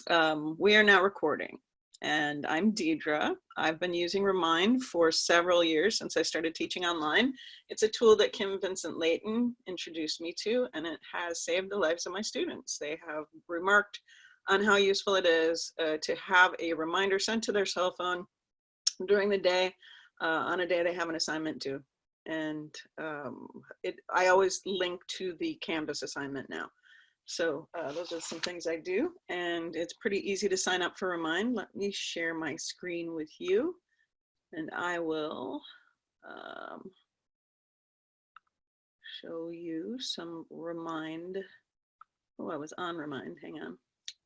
We are now recording, and I'm Deidre. I've been using Remind for several years since I started teaching online. It's a tool that Kim Vincent Layton introduced me to, and it has saved the lives of my students. They have remarked on how useful it is to have a reminder sent to their cell phone during the day, on a day they have an assignment due. And I always link to the Canvas assignment now. So those are some things I do, and it's pretty easy to sign up for Remind. Let me share my screen with you, and I will show you some Remind. Oh, I was on Remind, hang on.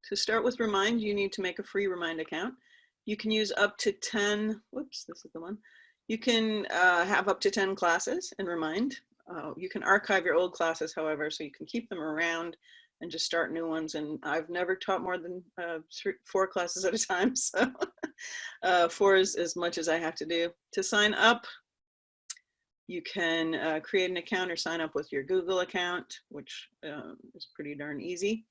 To start with Remind, you need to make a free Remind account. You can use up to 10, whoops, this is the one. You can have up to 10 classes in Remind. You can archive your old classes, however, so you can keep them around and just start new ones. And I've never taught more than 4 classes at a time. So 4 is as much as I have to do. To sign up, you can create an account or sign up with your Google account, which is pretty darn easy.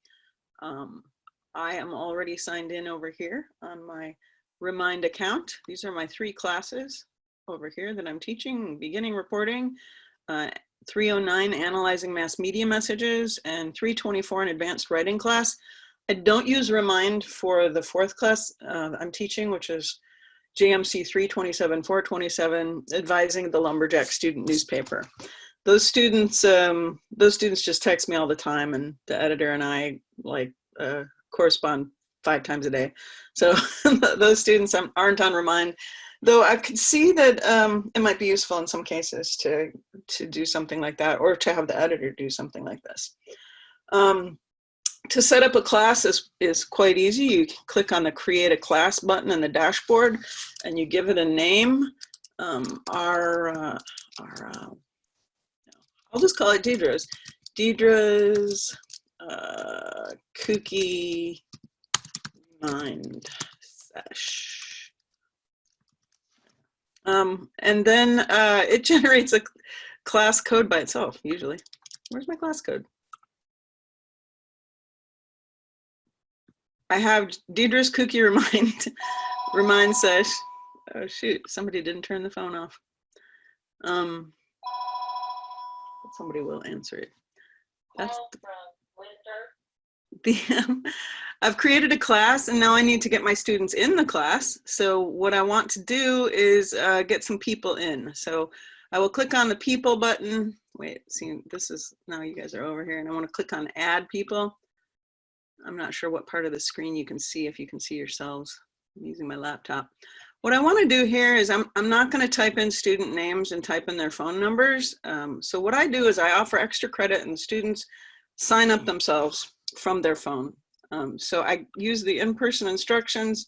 I am already signed in over here on my Remind account. These are my 3 classes over here that I'm teaching: beginning reporting, 309 analyzing mass media messages, and 324 an advanced writing class. I don't use Remind for the 4th class I'm teaching, which is JMC 327, 427, advising the Lumberjack student newspaper. Those students just text me all the time, and the editor and I correspond 5 times a day. So those students aren't on Remind. Though I could see that it might be useful in some cases to do something like that, or to have the editor do something like this. To set up a class is quite easy. You can click on the Create a Class button in the dashboard, and you give it a name. I'll just call it Deidre's. Deidre's Kooky Mind Sesh. And then it generates a class code by itself, usually. Where's my class code? I have Deidre's Kooky Remind Sesh. Oh shoot, somebody didn't turn the phone off. Somebody will answer it. That's I've created a class, and now I need to get my students in the class. So what I want to do is get some people in. So I will click on the people button. Wait, see, this is, now you guys are over here, and I want to click on add people. I'm not sure what part of the screen you can see, if you can see yourselves. I'm using my laptop. What I want to do here is I'm not going to type in student names and type in their phone numbers. So what I do is I offer extra credit, and the students sign up themselves from their phone. So I use the in-person instructions,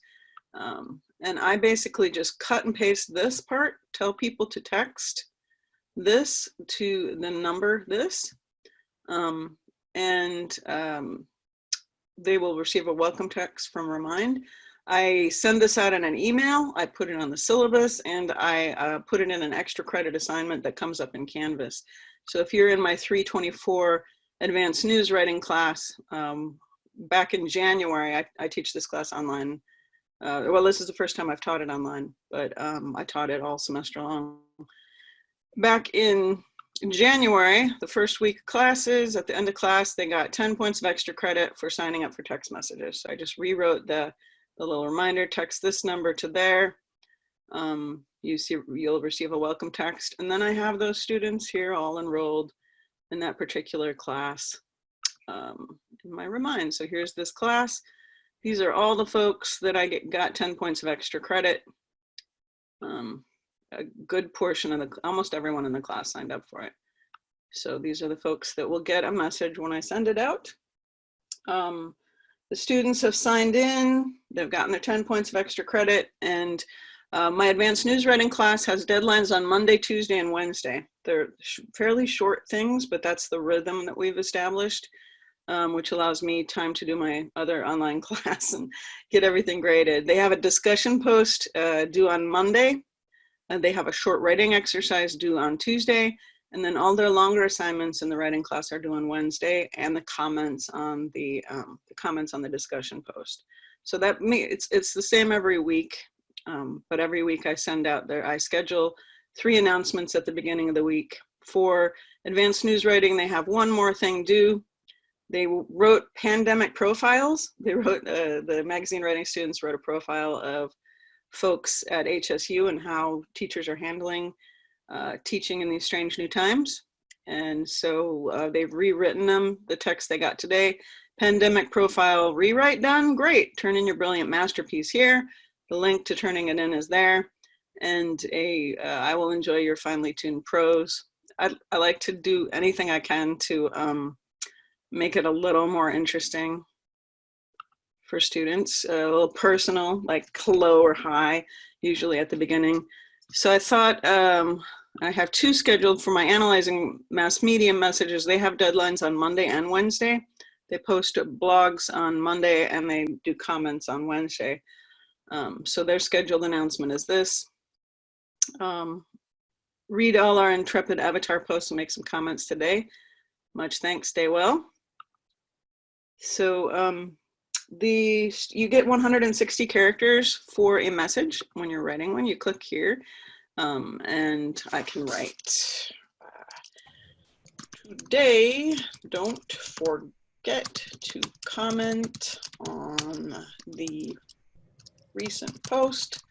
and I basically just cut and paste this part, tell people to text this to the number this, and they will receive a welcome text from Remind. I send this out in an email, I put it on the syllabus, and I put it in an extra credit assignment that comes up in Canvas. So if you're in my 324 advanced news writing class, back in January, I teach this class online. Well, this is the first time I've taught it online, but I taught it all semester long. Back in January, the first week of classes, at the end of class, they got 10 points of extra credit for signing up for text messages. So I just rewrote the little reminder, text this number to there. You'll receive a welcome text. And then I have those students here all enrolled in that particular class in my Remind. So here's this class. These are all the folks that I got 10 points of extra credit. A good portion of almost everyone in the class signed up for it. So these are the folks that will get a message when I send it out. The students have signed in, they've gotten their 10 points of extra credit, and my advanced news writing class has deadlines on Monday, Tuesday, and Wednesday. They're fairly short things, but that's the rhythm that we've established, which allows me time to do my other online class and get everything graded. They have a discussion post due on Monday, and they have a short writing exercise due on Tuesday, and then all their longer assignments in the writing class are due on Wednesday, and the comments on the discussion post. So it's the same every week, but every week I send out I schedule 3 announcements at the beginning of the week. For advanced news writing, they have one more thing due. They wrote pandemic profiles. They wrote, the magazine writing students wrote a profile of folks at HSU and how teachers are handling teaching in these strange new times. And so they've rewritten them, the text they got today. Pandemic profile rewrite done, great. Turn in your brilliant masterpiece here. The link to turning it in is there. And I will enjoy your finely tuned prose. I like to do anything I can to make it a little more interesting for students, a little personal, like hello or hi, usually at the beginning. So I thought I have 2 scheduled for my analyzing mass media messages. They have deadlines on Monday and Wednesday. They post blogs on Monday and they do comments on Wednesday. So their scheduled announcement is this. Read all our intrepid avatar posts and make some comments today. Much thanks, stay well. So you get 160 characters for a message when you're writing one. You click here and I can write, today, don't forget to comment on the recent post.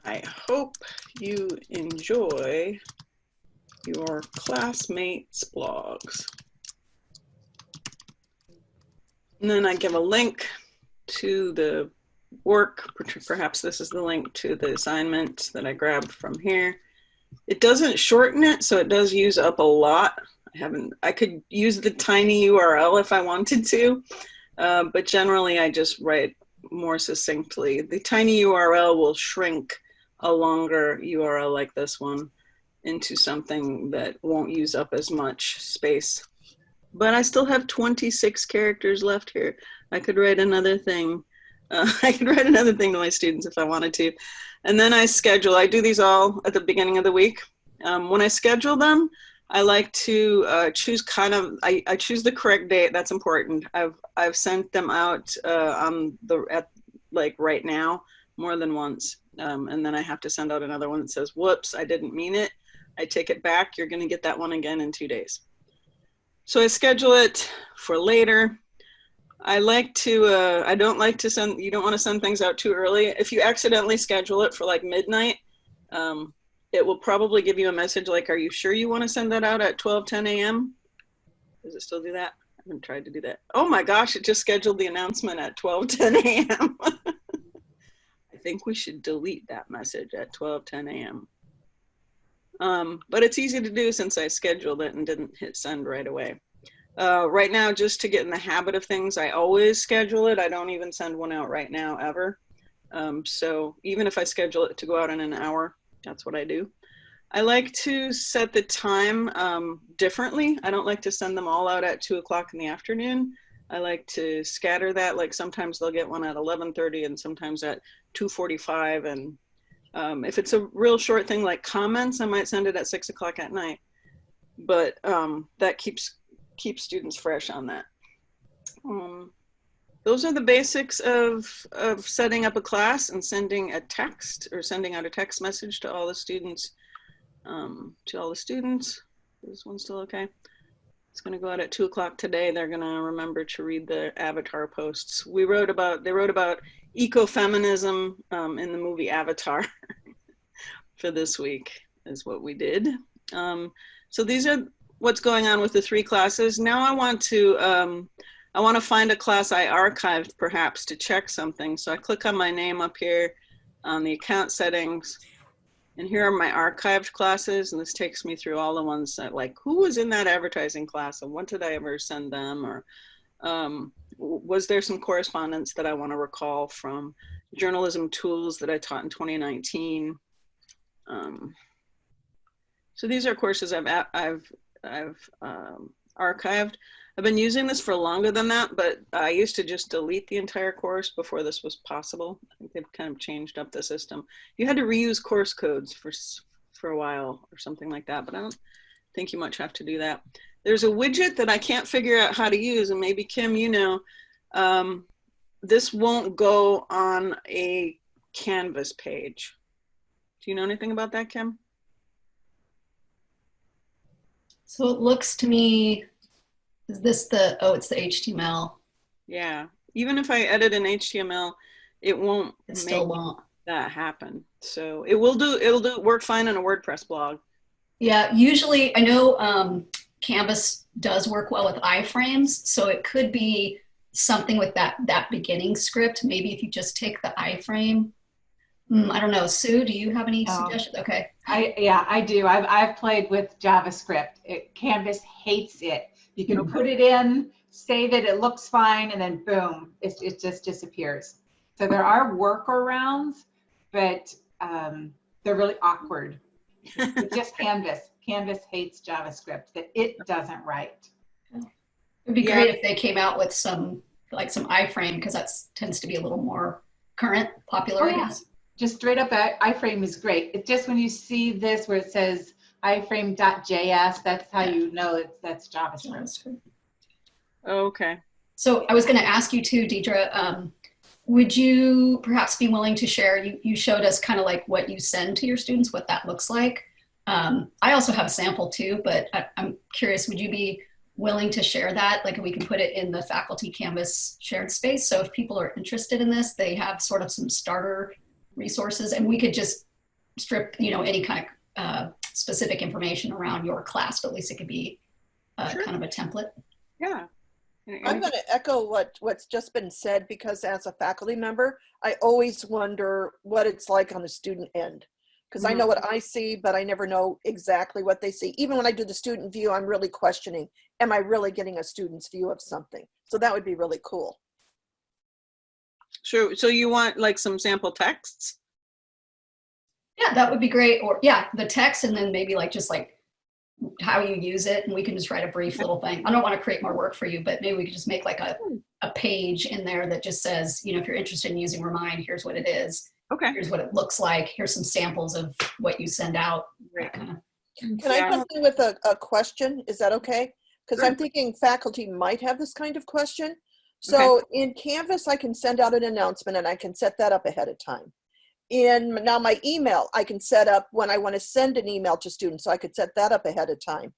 I hope you enjoy your classmates' blogs. And then I give a link to the work. Perhaps this is the link to the assignment that I grabbed from here. It doesn't shorten it, so it does use up a lot. I could use the tiny URL if I wanted to, but generally I just write more succinctly. The tiny URL will shrink a longer URL like this one into something that won't use up as much space. But I still have 26 characters left here. I could write another thing. I could write another thing to my students if I wanted to. And then I do these all at the beginning of the week. When I schedule them, I like to choose I choose the correct date. That's important. I've sent them out like right now more than once. And then I have to send out another one that says, whoops, I didn't mean it. I take it back. You're going to get that one again in 2 days. So I schedule it for later. I don't want to send things out too early. If you accidentally schedule it for like midnight, it will probably give you a message like, are you sure you want to send that out at 12:10 a.m.? Does it still do that? I haven't tried to do that. Oh my gosh, it just scheduled the announcement at 12:10 a.m. I think we should delete that message at 12:10 a.m. But it's easy to do since I scheduled it and didn't hit send right away. Right now, just to get in the habit of things, I always schedule it. I don't even send one out right now ever. So even if I schedule it to go out in an hour, that's what I do. I like to set the time differently. I don't like to send them all out at 2 o'clock in the afternoon. I like to scatter that. Like sometimes they'll get one at 11:30 and sometimes at 2:45. And if it's a real short thing like comments, I might send it at 6 o'clock at night. But that keeps students fresh on that. Those are the basics of setting up a class and sending a text or sending out a text message to all the students. Is this one still okay? It's going to go out at 2 o'clock today. They're going to remember to read the avatar posts. They wrote about ecofeminism in the movie Avatar for this week is what we did. So these are what's going on with the 3 classes. Now I want to find a class I archived perhaps to check something. So I click on my name up here on the account settings. And here are my archived classes, and this takes me through all the ones that, like, who was in that advertising class, and what did I ever send them, or was there some correspondence that I want to recall from journalism tools that I taught in 2019. So these are courses I've archived. I've been using this for longer than that, but I used to just delete the entire course before this was possible. I think they've kind of changed up the system. You had to reuse course codes for a while or something like that, but I don't think you much have to do that. There's a widget that I can't figure out how to use, and maybe Kim, you know, this won't go on a Canvas page. Do you know anything about that, Kim? So it looks to me, is this the, oh, it's the HTML. Yeah. Even if I edit in HTML, it won't It make still won't. that happen. So it'll work fine on a WordPress blog. Yeah, usually I know Canvas does work well with iframes, so it could be something with that beginning script. Maybe if you just take the iframe. I don't know. Sue, do you have any suggestions? Okay. Yeah, I do. I've played with JavaScript. Canvas hates it. You can put it in, save it, it looks fine, and then boom, it just disappears. So there are workarounds, but they're really awkward. It's just Canvas. Canvas hates JavaScript, that it doesn't write. It'd be great if they came out with some iframe, because that tends to be a little more current, popular, I guess. Just straight up iframe is great. It's just when you see this where it says iframe.js, that's how you know that's JavaScript. Okay. So I was going to ask you too, Deidre, would you perhaps be willing to share, you showed us kind of like what you send to your students, what that looks like. I also have a sample too, but I'm curious, would you be willing to share that? Like we can put it in the faculty Canvas shared space. So if people are interested in this, they have sort of some starter resources, and we could just strip, any kind of specific information around your class, but at least it could be kind of a template. Yeah. I'm going to echo what's just been said, because as a faculty member, I always wonder what it's like on the student end, because I know what I see, but I never know exactly what they see. Even when I do the student view, I'm really questioning, am I really getting a student's view of something? So that would be really cool. Sure. So you want like some sample texts? Yeah, that would be great. Or yeah, the text, and then maybe just how you use it, and we can just write a brief little thing. I don't want to create more work for you, but maybe we could just make like a page in there that just says, if you're interested in using Remind, here's what it is. Okay. Here's what it looks like. Here's some samples of what you send out. Right. Can I jump in with a question? Is that okay? Because I'm thinking faculty might have this kind of question. So in Canvas, I can send out an announcement and I can set that up ahead of time. Now my email, I can set up when I want to send an email to students, so I could set that up ahead of time.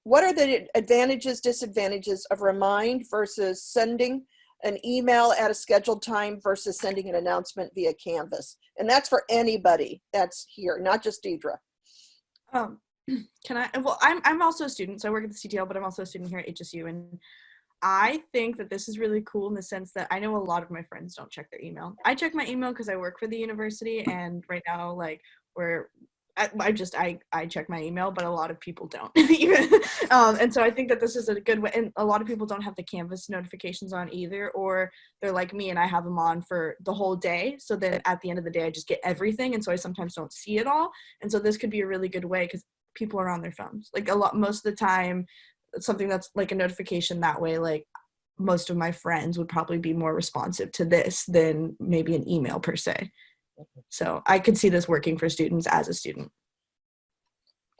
What are the advantages, disadvantages of Remind versus sending an email at a scheduled time versus sending an announcement via Canvas? And that's for anybody that's here, not just Deidre. Can I? Well, I'm also a student, so I work at the CTL, but I'm also a student here at HSU, and I think that this is really cool in the sense that I know a lot of my friends don't check their email. I check my email because I work for the university, and right now, I check my email, but a lot of people don't even. And so I think that this is a good way, and a lot of people don't have the Canvas notifications on either, or they're like me and I have them on for the whole day. So then at the end of the day, I just get everything. And so I sometimes don't see it all. And so this could be a really good way, because people are on their phones. Most of the time, something that's like a notification that way, like most of my friends would probably be more responsive to this than maybe an email per se. So I could see this working for students as a student.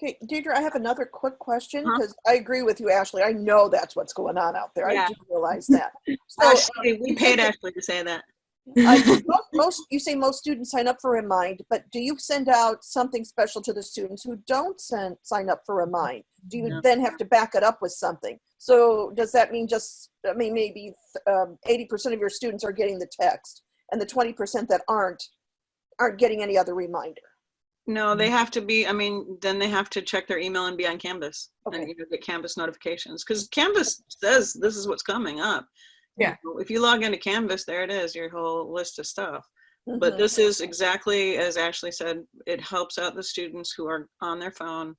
Okay, Deidre, I have another quick question, because I agree with you, Ashley. I know that's what's going on out there. I do realize that. So, Ashley, we paid Ashley to say that. You say most students sign up for Remind, but do you send out something special to the students who don't sign up for Remind? Do you then have to back it up with something? So does that mean maybe 80% of your students are getting the text, and the 20% that aren't getting any other reminder? No, they have to be, then they have to check their email and be on Canvas and get Canvas notifications, because Canvas says this is what's coming up. Yeah. If you log into Canvas, there it is, your whole list of stuff. But this is exactly as Ashley said, it helps out the students who are on their phone.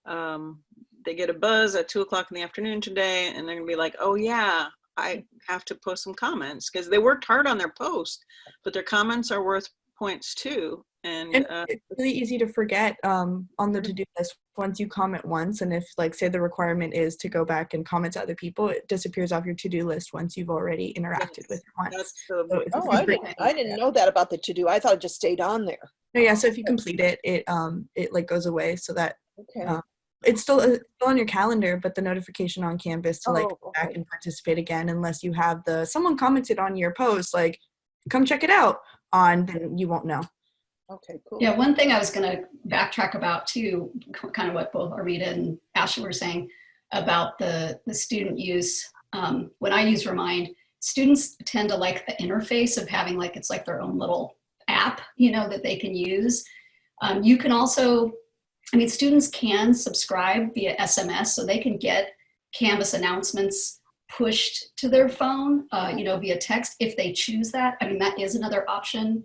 They get a buzz at 2:00 in the afternoon today, and they're gonna be like, oh yeah, I have to post some comments, because they worked hard on their post, but their comments are worth points too. And it's really easy to forget on the to-do list once you comment once, and if say the requirement is to go back and comment to other people, it disappears off your to-do list once you've already interacted with it once. I didn't know that about the to-do. I thought it just stayed on there. No, yeah, so if you complete it, it goes away, so that it's still on your calendar, but the notification on Canvas to like Oh, go back okay. and participate again, unless you have someone commented on your post, like, come check it out on, then you won't know. Okay, cool. Yeah, one thing I was going to backtrack about too, kind of what both Arvita and Ashley were saying about the student use. When I use Remind, students tend to like the interface of having like, it's like their own little app, you know, that they can use. You can also, I mean, students can subscribe via SMS, so they can get Canvas announcements pushed to their phone, you know, via text if they choose that. I mean, that is another option.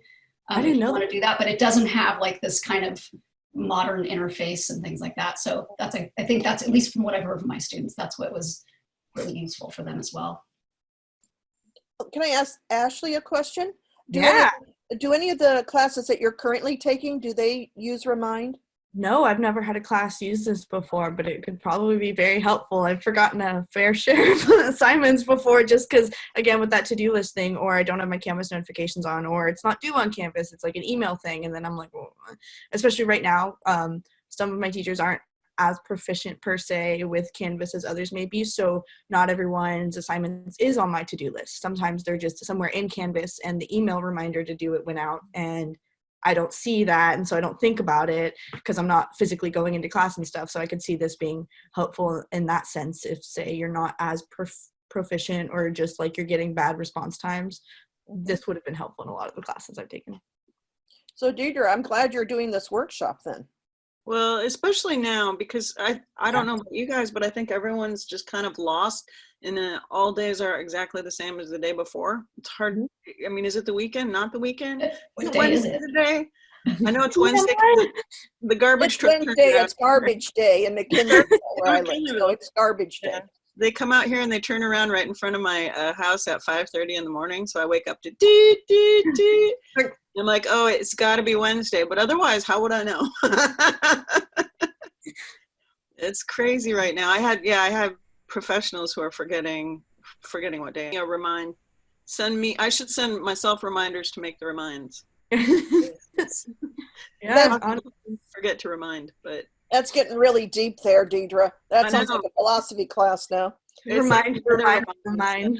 I didn't if you know want to do that, but it doesn't have like this kind of modern interface and things like that. So that's, I think that's, at least from what I've heard from my students, that's what was really useful for them as well. Can I ask Ashley a question? Yeah. Do any of the classes that you're currently taking, do they use Remind? No, I've never had a class use this before, but it could probably be very helpful. I've forgotten a fair share of assignments before, just because, again, with that to-do list thing, or I don't have my Canvas notifications on, or it's not due on Canvas, it's like an email thing, and then I'm like, well, especially right now, some of my teachers aren't as proficient per se with Canvas as others may be, so not everyone's assignments is on my to-do list. Sometimes they're just somewhere in Canvas, and the email reminder to do it went out, and I don't see that, and so I don't think about it because I'm not physically going into class and stuff. So I could see this being helpful in that sense if, say, you're not as proficient or just like you're getting bad response times. This would have been helpful in a lot of the classes I've taken. So Deidre, I'm glad you're doing this workshop then. Well, especially now, because I don't know about you guys, but I think everyone's just kind of lost in all days are exactly the same as the day before. It's hard. I mean, is it the weekend? Not the weekend? What Is day is Wednesday it? the day? I know it's Wednesday. 'Cause the garbage It's truck Wednesday, turns around. it's garbage day in McKinley where I live, so it's garbage day. Yeah. They come out here and they turn around right in front of my house at 5:30 in the morning. So I wake up to dee, dee, dee. I'm like, oh, it's got to be Wednesday. But otherwise, how would I know? It's crazy right now. I have professionals who are forgetting what day. You know, remind. I should send myself reminders to make the reminds. Yeah, I forget to remind, but That's getting really deep there, Deidre. That I sounds know. like a philosophy class now. It's like remind.